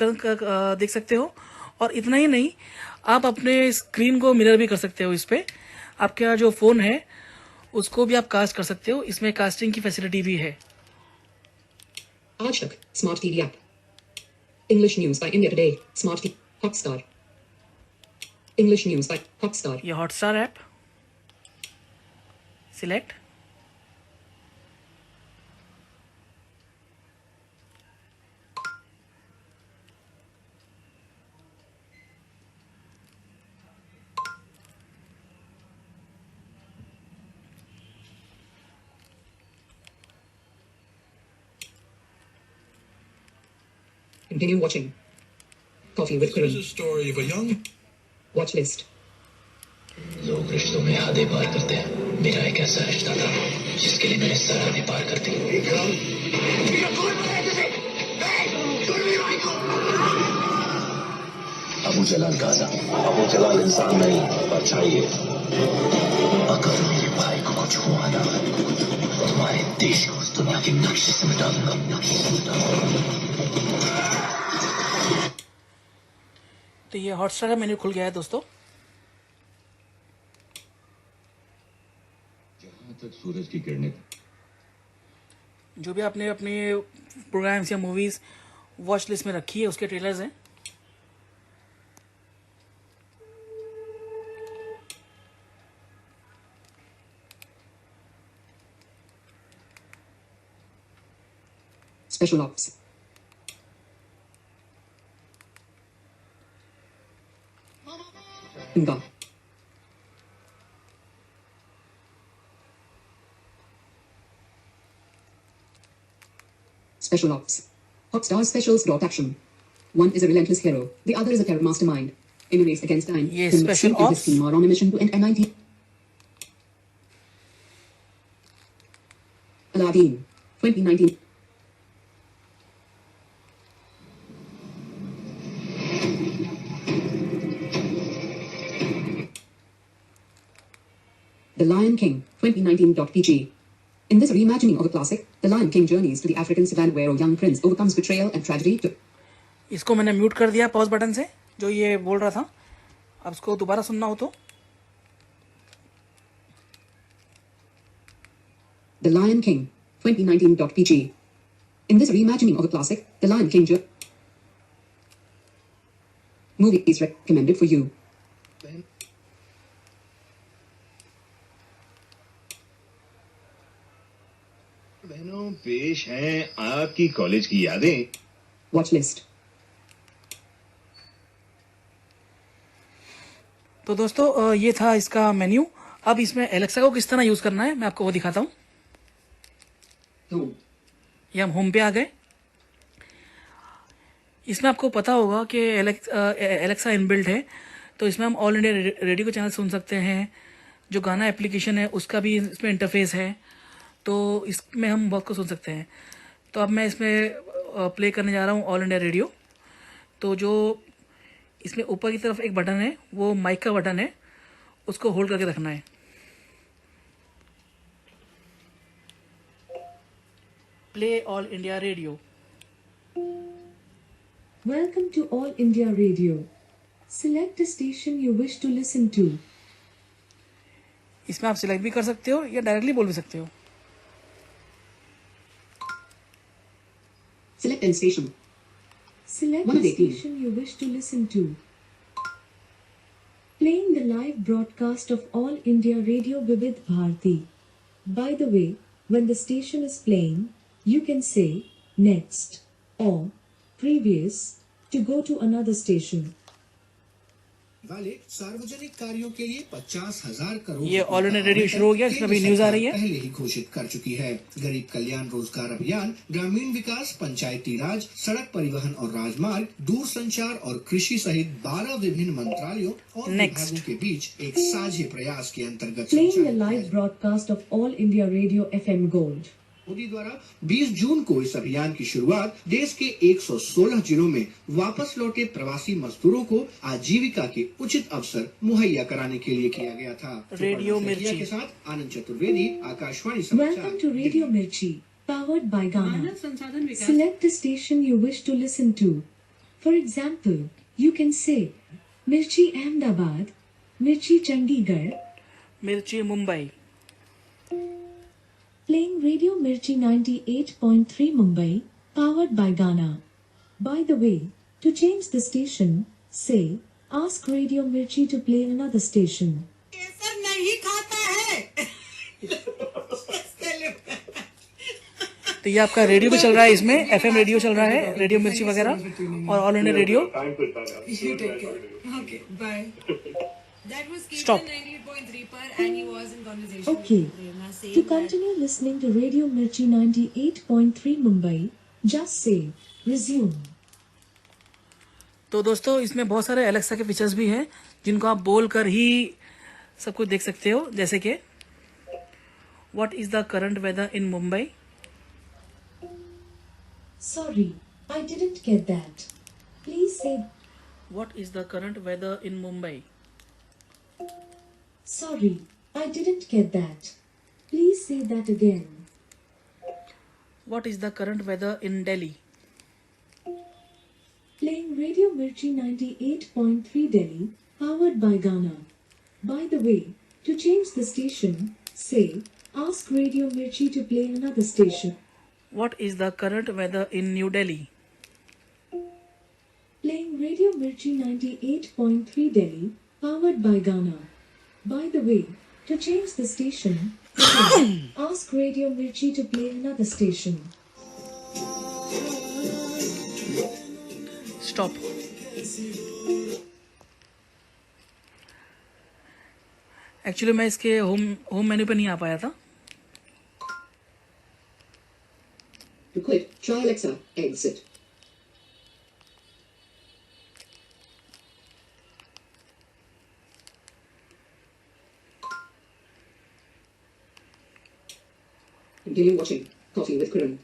देख सकते हो। और इतना ही नहीं, आप अपने स्क्रीन को मिरर भी कर सकते हो। इस पे आपका जो फोन है उसको भी आप कास्ट कर सकते हो। इसमें कास्टिंग की फैसिलिटी भी है। आज तक. Smart TV app. English news by India Today. Smart TV. Hotstar. English news by Hotstar. ये Hotstar app select, Continue watching. Coffee with This is Karan. a story of a young Watch list. लोग रिश्तों में हदें पार करते हैं। मेरा एक ऐसा रिश्ता था जिसके लिए मैंने सरहदें पार कर दी। अबू जलाल गाजा, अबू जलाल इंसान नहीं परछाई है। अगर मेरे भाई को कुछ हुआ ना, तुम्हारे देश को उस दुनिया के नक्शे से मिटा दूंगा। तो ये हॉटस्टार का मेन्यू खुल गया है दोस्तों। जहाँ तक सूरज की किरणें जो भी आपने अपने प्रोग्राम्स या मूवीज वॉच लिस्ट में रखी है उसके ट्रेलर्स हैं। Special Ops. Inga. Special Ops. Hotstar Specials. Action. One is a relentless hero. The other is a terror mastermind. In a race against time, Yes, Tim Special McShane and his Ops. team are on a mission to end M19. Aladdin. 2019. The Lion King, 2019.pg. In this reimagining of a classic, The Lion King journeys to the African savannah where a young prince overcomes betrayal and tragedy to इसको मैंने mute कर दिया pause button से, जो ये बोल रहा था। अब इसको दोबारा सुनना हो तो The Lion King, 2019.pg. In this reimagining of a classic, The Lion King movie is recommended for you. बहनों, पेश हैं आपकी कॉलेज की यादें। Watch list. तो दोस्तों ये था इसका मेन्यू। अब इसमें एलेक्सा को किस तरह यूज़ करना है मैं आपको वो दिखाता हूँ। Home. ये हम होम पे आ गए। इसमें आपको पता होगा कि एलेक्सा इनबिल्ट है, तो इसमें हम ऑल इंडिया रेडियो के चैनल सुन सकते हैं। जो गाना एप्लीकेशन है उसका भी इसमें इंटरफेस है, तो इसमें हम बहुत कुछ सुन सकते हैं। तो अब मैं इसमें प्ले करने जा रहा हूँ ऑल इंडिया रेडियो। तो जो इसमें ऊपर की तरफ एक बटन है वो माइक का बटन है, उसको होल्ड करके रखना है। Play all India radio. Welcome to All India Radio. Select a station you wish to listen to. इसमें आप सिलेक्ट भी कर सकते हो या डायरेक्टली बोल भी सकते हो। Select end station. Select One the of 18. station you wish to listen to. Playing the live broadcast of All India Radio Vividh Bharati. By the way, when the station is playing, you can say next or previous to go to another station. वाले सार्वजनिक कार्यों के लिए 50,000 करोड़ ये all India radio शुरू हो गया, इसमें अभी न्यूज आ रही है। पहले ही घोषित कर चुकी है। गरीब कल्याण रोजगार अभियान, ग्रामीण विकास, पंचायती राज, सड़क परिवहन और राजमार्ग, दूरसंचार और कृषि सहित 12 विभिन्न मंत्रालयों और विभागों के बीच एक साझे प्रयास के अंतर्गत Playing the live broadcast of All India Radio FM Gold. Modi द्वारा 20 जून को इस अभियान की शुरुआत देश के 116 जिलों में वापस लौटे प्रवासी मजदूरों को आजीविका के उचित अवसर मुहैया कराने के लिए किया गया था। रेडियो मिर्ची के साथ Anand Chaturvedi, Akashvani Welcome to Radio Mirchi, powered by Ghana. Select the station you wish to listen to. For example, you can say Mirchi Ahmedabad, Mirchi Chandigarh. मिर्ची Mumbai. Playing Radio Mirchi 98.3 Mumbai, powered by Ghana. By the way, to change the station, say, ask Radio Mirchi to play another station. तो ये आपका radio भी चल रहा है, इसमें FM radio चल रहा है, रेडियो मिर्ची वगैरह और all India radio. Stop. Okay. To continue listening to Radio Mirchi 98.3 Mumbai, just say, resume. तो दोस्तों इसमें बहुत सारे एलेक्सा के फीचर्स भी हैं जिनको आप बोल कर ही सब कुछ देख सकते हो, जैसे कि what is the current weather in Mumbai. Sorry, I didn't get that. Please say, what is the current weather in Mumbai. sorry, I didn't get that. Please say that again. What is the current weather in Delhi. Playing Radio Mirchi 98.3 Delhi, powered by Ghana. By the way, to change the station, say, ask Radio Mirchi to play another station. What is the current weather in New Delhi. Playing Radio Mirchi 98.3 Delhi, powered by Ghana. By the way, to change the station, say, ask Radio Mirchi to play another station. Stop. Actually मैं इसके home menu पे नहीं आ पाया था। To quit, try Alexa, exit. Continue watching Coffee with Karan.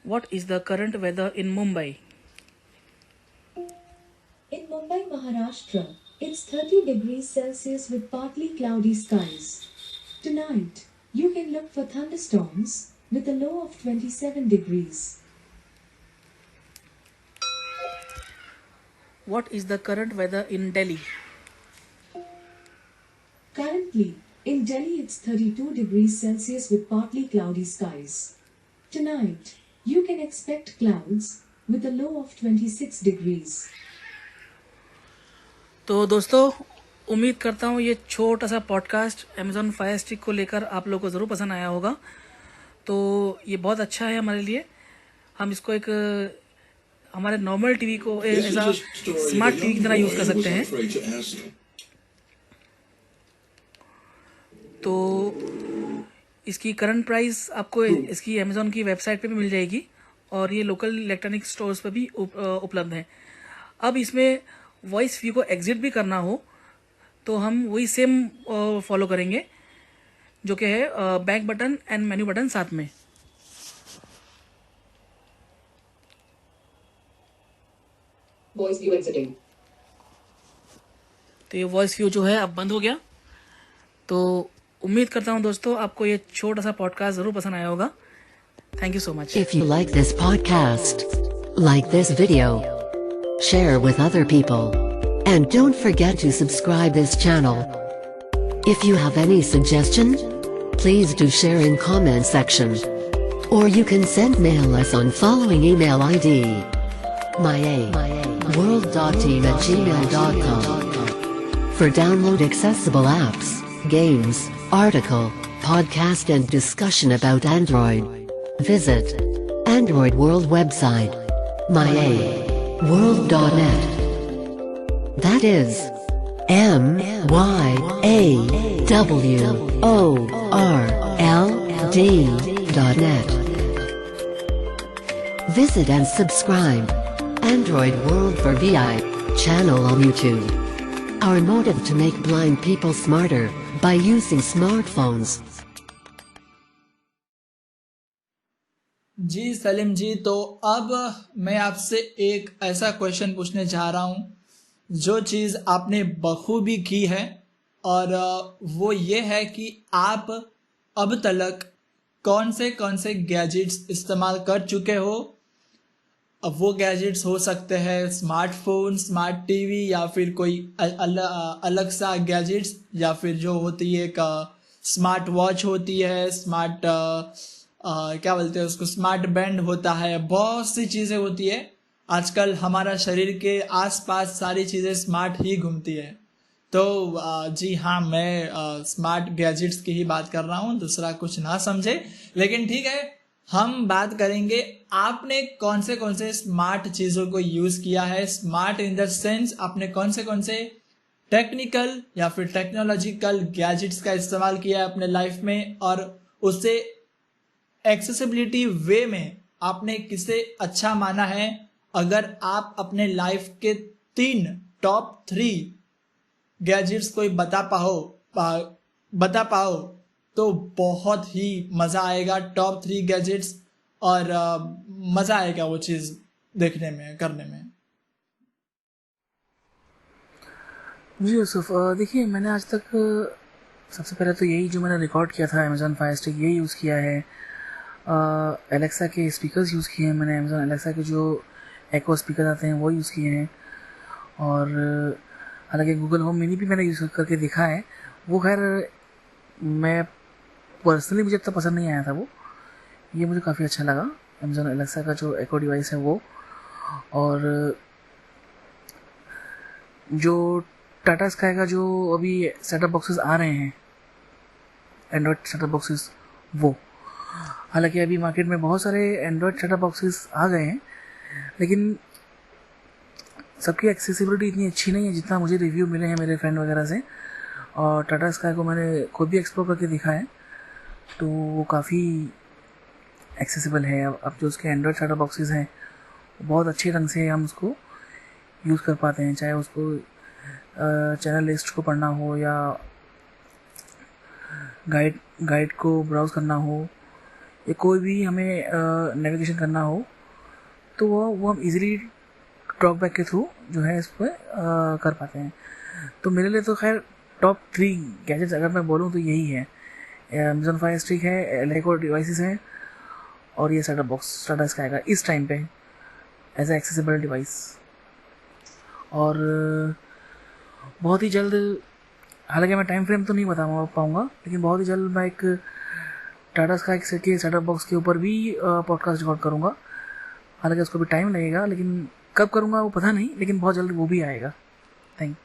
What is the current weather in Mumbai. In Mumbai, Maharashtra, it's 30 degrees Celsius with partly cloudy skies. Tonight, you can look for thunderstorms with a low of 27 degrees. What is the current weather in Delhi. Currently, in Delhi, it's 32 degrees Celsius with partly cloudy skies. Tonight, you can expect clouds with a low of 26 degrees. तो दोस्तों उम्मीद करता हूँ ये छोटा सा podcast Amazon fire stick को लेकर आप लोगों को ज़रूर पसंद आया होगा। तो ये बहुत अच्छा है हमारे लिए। हम इसको एक हमारे नॉर्मल टीवी को ऐसा स्मार्ट टीवी की तरह यूज़ कर सकते हैं। तो इसकी करंट प्राइस आपको इसकी अमेज़ॉन की वेबसाइट पे भी मिल जाएगी और ये लोकल इलेक्ट्रॉनिक स्टोर्स पे भी उपलब्ध है। अब इसमें वॉइस व्यू को एग्जिट भी करना हो तो हम वही सेम फॉलो करेंगे, जो कि है back button and menu button साथ में। Voice view exiting. तो ये वॉइस व्यू जो है अब बंद हो गया। तो उम्मीद करता हूँ दोस्तों आपको ये छोटा सा पॉडकास्ट ज़रूर पसंद आया होगा। Thank you so much. If you like this podcast, like this video, share with other people, and don't forget to subscribe this channel. If you have any suggestion, please do share in comment section. Or you can send mail us on following email ID: myaworld.team@gmail.com. For download accessible apps, games, article, podcast and discussion about Android, visit Android World website, myaworld.net. That is myaworld.net. Visit and subscribe Android World for VI channel on YouTube. Our motive to make blind people smarter by using smartphones. जी सलीम जी, तो अब मैं आपसे एक ऐसा question पूछने जा रहा हूँ जो चीज़ आपने बखूबी की है, और वो ये है कि आप अब तक कौन से गैजेट्स इस्तेमाल कर चुके हो। अब वो गैजेट्स हो सकते हैं स्मार्टफोन, स्मार्ट टीवी, या फिर कोई अलग सा गैजेट्स, या फिर जो होती है एक स्मार्ट वॉच होती है, स्मार्ट क्या बोलते हैं उसको, स्मार्ट बैंड होता है, बहुत सी चीज़ें होती है। आजकल हमारा शरीर के आसपास सारी चीज़ें स्मार्ट ही घूमती है। तो जी हाँ, मैं स्मार्ट गैजेट्स की ही बात कर रहा हूँ, दूसरा कुछ ना समझे। लेकिन ठीक है, हम बात करेंगे आपने कौन से स्मार्ट चीज़ों को यूज़ किया है। स्मार्ट इन द सेंस आपने कौन से टेक्निकल या फिर टेक्नोलॉजिकल गैजेट्स का इस्तेमाल किया है अपने लाइफ में, और उससे एक्सेसिबिलिटी वे में आपने किसे अच्छा माना है। अगर आप अपने लाइफ के 3 टॉप 3 गैजेट्स कोई बता पाओ तो बहुत ही मज़ा आएगा। टॉप 3 गैजेट्स, और मज़ा आएगा वो चीज़ देखने में, करने में। जी यूसुफ, देखिए मैंने आज तक सबसे पहले तो यही जो मैंने रिकॉर्ड किया था अमेज़ॉन फायर स्टिक, यही यूज़ किया है। एलेक्सा के स्पीकर्स यूज़ किए हैं मैंने, अमेज़ॉन एलेक्सा के जो एको स्पीकर आते हैं वो यूज़ किए हैं। और हालांकि गूगल होम मिनी भी मैंने यूज़ करके देखा है, वो खैर मैं पर्सनली मुझे इतना पसंद नहीं आया था। वो ये मुझे काफ़ी अच्छा लगा, अमेज़ॉन एलेक्सा का जो एको डिवाइस है वो। और जो टाटा स्काई का जो अभी सेटअप बॉक्सेस आ रहे हैं, एंड्रॉयड सेटअप बॉक्सेस, वो हालांकि अभी मार्केट में बहुत सारे एंड्रॉयड सेटअप बॉक्सेस आ गए हैं, लेकिन सबकी एक्सेसिबिलिटी इतनी अच्छी नहीं है जितना मुझे रिव्यू मिले हैं मेरे फ्रेंड वगैरह से। और टाटा स्काई को मैंने खुद भी एक्सप्लोर करके देखा है, तो वो काफ़ी एक्सेसिबल है। अब जो उसके एंड्रॉयड सेटअप बॉक्सेस हैं बहुत अच्छे ढंग से हम उसको यूज़ कर पाते हैं, चाहे उसको चैनल लिस्ट को पढ़ना हो या गाइड को ब्राउज़ करना हो या कोई भी हमें नेविगेशन करना हो, तो वो हम इजीली टॉक बैक के थ्रू जो है इस पर कर पाते हैं। तो मेरे लिए तो खैर टॉप 3 गैजेट्स अगर मैं बोलूँ तो यही है, अमेज़ॉन फायर स्टिक है, एलेको डिवाइसेस हैं, और ये सेटअप बॉक्स टाटा स्काई का इस टाइम पे एज ए एक्सेसिबल डिवाइस। और बहुत ही जल्द, हालांकि मैं टाइम फ्रेम तो नहीं बता पाऊँगा, लेकिन बहुत ही जल्द मैं एक टाटा स्काई के सेटअप बॉक्स के ऊपर भी पॉडकास्ट रिकॉर्ड करूँगा। हालांकि उसको भी टाइम लगेगा, लेकिन कब करूँगा वो पता नहीं, लेकिन बहुत जल्द वो भी आएगा। थैंक।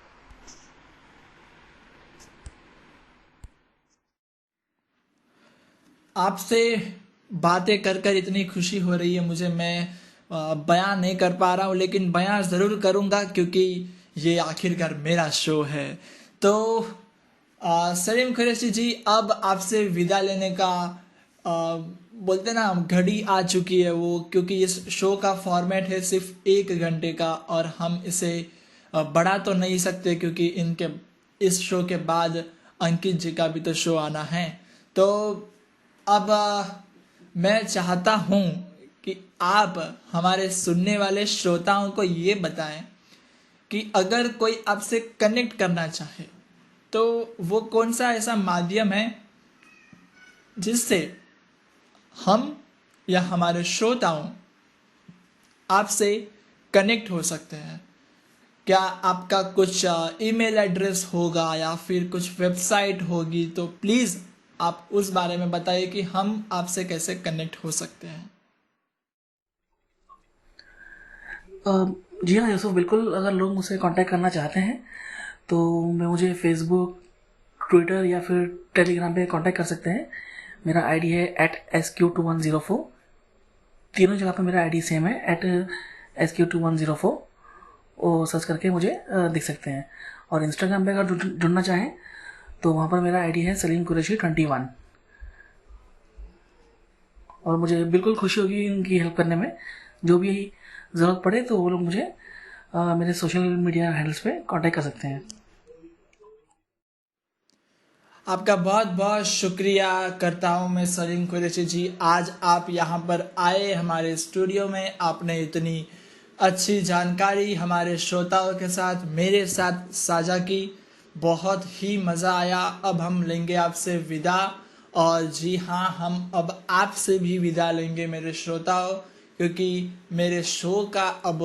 आपसे बातें कर इतनी खुशी हो रही है मुझे। मैं बयां नहीं कर पा रहा हूँ, लेकिन बयां ज़रूर करूँगा क्योंकि ये आखिरकार मेरा शो है। तो सलीम कुरैशी जी, अब आपसे विदा लेने का बोलते ना घड़ी आ चुकी है वो, क्योंकि इस शो का फॉर्मेट है सिर्फ 1 घंटे का और हम इसे बढ़ा तो नहीं सकते क्योंकि इस शो के बाद अंकित जी का भी तो शो आना है। तो अब मैं चाहता हूँ कि आप हमारे सुनने वाले श्रोताओं को ये बताएं कि अगर कोई आपसे कनेक्ट करना चाहे तो वो कौन सा ऐसा माध्यम है जिससे हम या हमारे श्रोताओं आपसे कनेक्ट हो सकते हैं। क्या आपका कुछ ईमेल एड्रेस होगा या फिर कुछ वेबसाइट होगी, तो प्लीज़ आप उस बारे में बताइए कि हम आपसे कैसे कनेक्ट हो सकते हैं। जी हाँ यूसुफ, बिल्कुल। अगर लोग मुझसे कांटेक्ट करना चाहते हैं तो मुझे फेसबुक, ट्विटर या फिर टेलीग्राम पे कांटेक्ट कर सकते हैं। मेरा आईडी है @SQ2104। तीनों जगह पे मेरा आईडी सेम है, @SQ2104। वो सर्च करके मुझे दिख सकते हैं। और इंस्टाग्राम पे अगर जुड़ना चाहें तो वहाँ पर मेरा आईडी है सलीम कुरैशी 21। और मुझे बिल्कुल खुशी होगी इनकी हेल्प करने में। जो भी ज़रूरत पड़े तो वो लोग मुझे मेरे सोशल मीडिया हैंडल्स पे कांटेक्ट कर सकते हैं। आपका बहुत बहुत शुक्रिया करता हूँ मैं सलीम कुरैशी जी। आज आप यहाँ पर आए हमारे स्टूडियो में, आपने इतनी अच्छी जानकारी हमारे श्रोताओं के साथ मेरे साथ साझा की, बहुत ही मज़ा आया। अब हम लेंगे आपसे विदा, और जी हाँ, हम अब आपसे भी विदा लेंगे मेरे श्रोताओं, क्योंकि मेरे शो का अब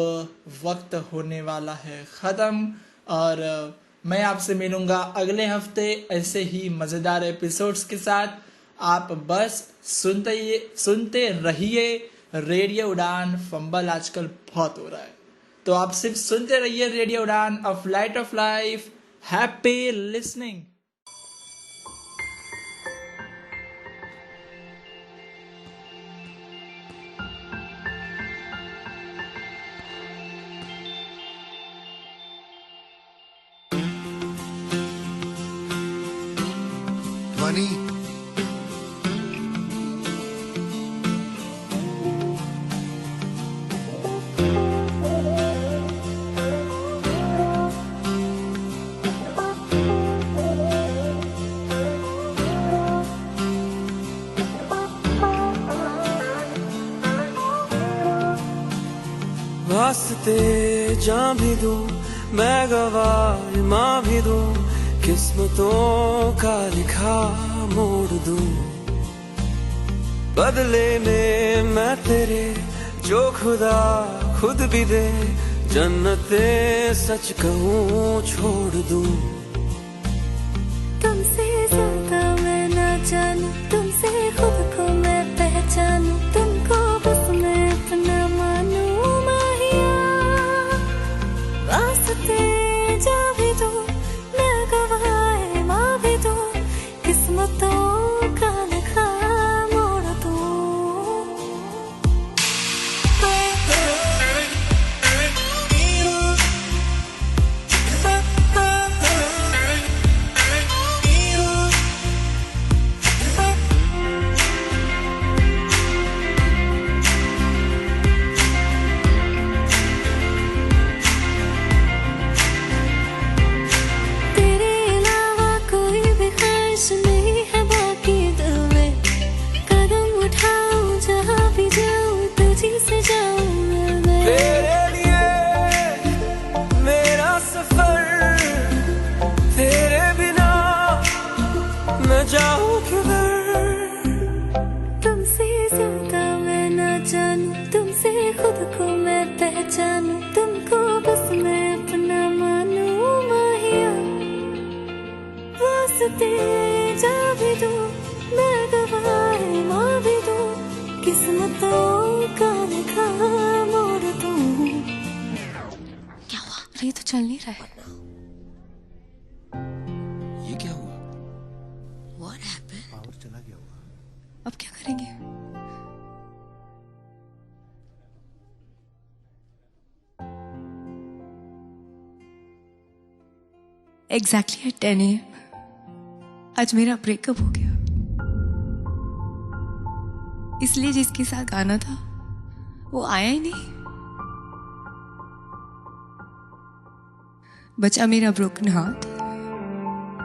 वक्त होने वाला है ख़त्म। और मैं आपसे मिलूँगा अगले हफ्ते ऐसे ही मज़ेदार एपिसोड्स के साथ। आप बस सुनते रहिए रेडियो उड़ान। फंबल आजकल बहुत हो रहा है, तो आप सिर्फ सुनते रहिए रेडियो उड़ान, a flight of life. Happy listening. ध्वनि वास्ते जां भी दूं, मैं गवाह माँ भी दूं, किस्मतों का लिखा मोड़ दूं। बदले में मैं तेरे जो खुदा खुद भी दे, जन्नते सच कहूँ छोड़ दूं। तुमसे ज्यादा मैं ना जानूं, तुमसे खुद को मैं पहचानूं, तुमको बस मैं अपना मानूं माहिया। वास्ते जा भी दूं, मैं गवाह माँ भी दूं, किस्मतों का लिखा मोड़ दूं। तेरे अलावा कोई भी ख्वाहिश नहीं है बाकी दिल में, कदम उठाऊं जहाँ भी जाऊं तुझी से जाऊं मैं। तेरे लिए मेरा सफर, तेरे बिना मैं जाऊं किधर। तुमसे ज्यादा मैं ना जानूं, तुमसे खुद को मैं पहचानूं, तुमको बस मैं अपना मानूं माहिया। वास्ते जा भी दूं, मैं गवाह माँ भी दूं, किस्मतों का लिखा मोड़ दूं। क्या हुआ? अरे ये तो चल नहीं रहा है। ये क्या हुआ? What happened? पावर चला गया हुआ। अब क्या करेंगे? एग्जैक्टली एट 10 AM आज मेरा ब्रेकअप हो गया। इसलिए जिसके साथ आना था वो आया ही नहीं। बचा मेरा ब्रोकन हार्ट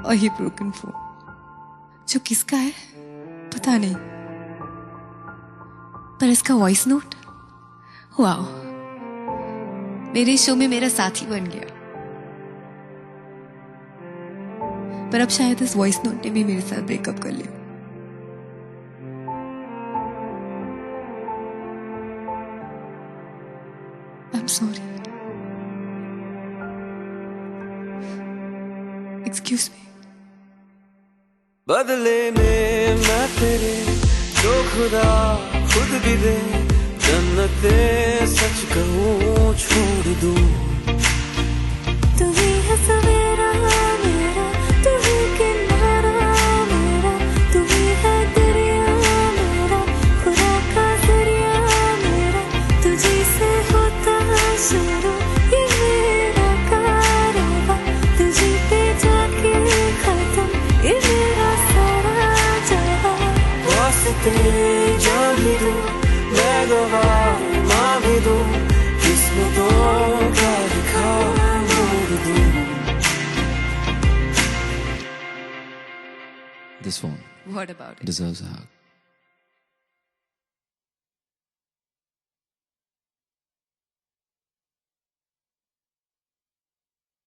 और ये ब्रोकन फोन, जो किसका है पता नहीं, पर इसका वॉइस नोट वाओ, मेरे शो में मेरा साथी बन गया। पर अब शायद इस वॉइस नोट ने भी मेरे साथ ब्रेकअप कर लिया। I am sorry, excuse me. बदले में मैं तेरे जो खुदा खुद भी दे, जन्नते सच कहूँ छोड़ दूँ। तू ही है सवेरा मेरा, तू ही किनारा मेरा, तू ही है दरिया मेरा, खुदा का दरिया मेरा, तुझी से होता शुरू ये मेरा कारवां, तुझी पे जाके खत्म ये मेरा सारा जहां। वास्ते जान भी दूँ, मैं गवाह माँ भी दूँ, किस्मतों का लिखा मोड़ दूँ। This phone What about it? deserves a hug.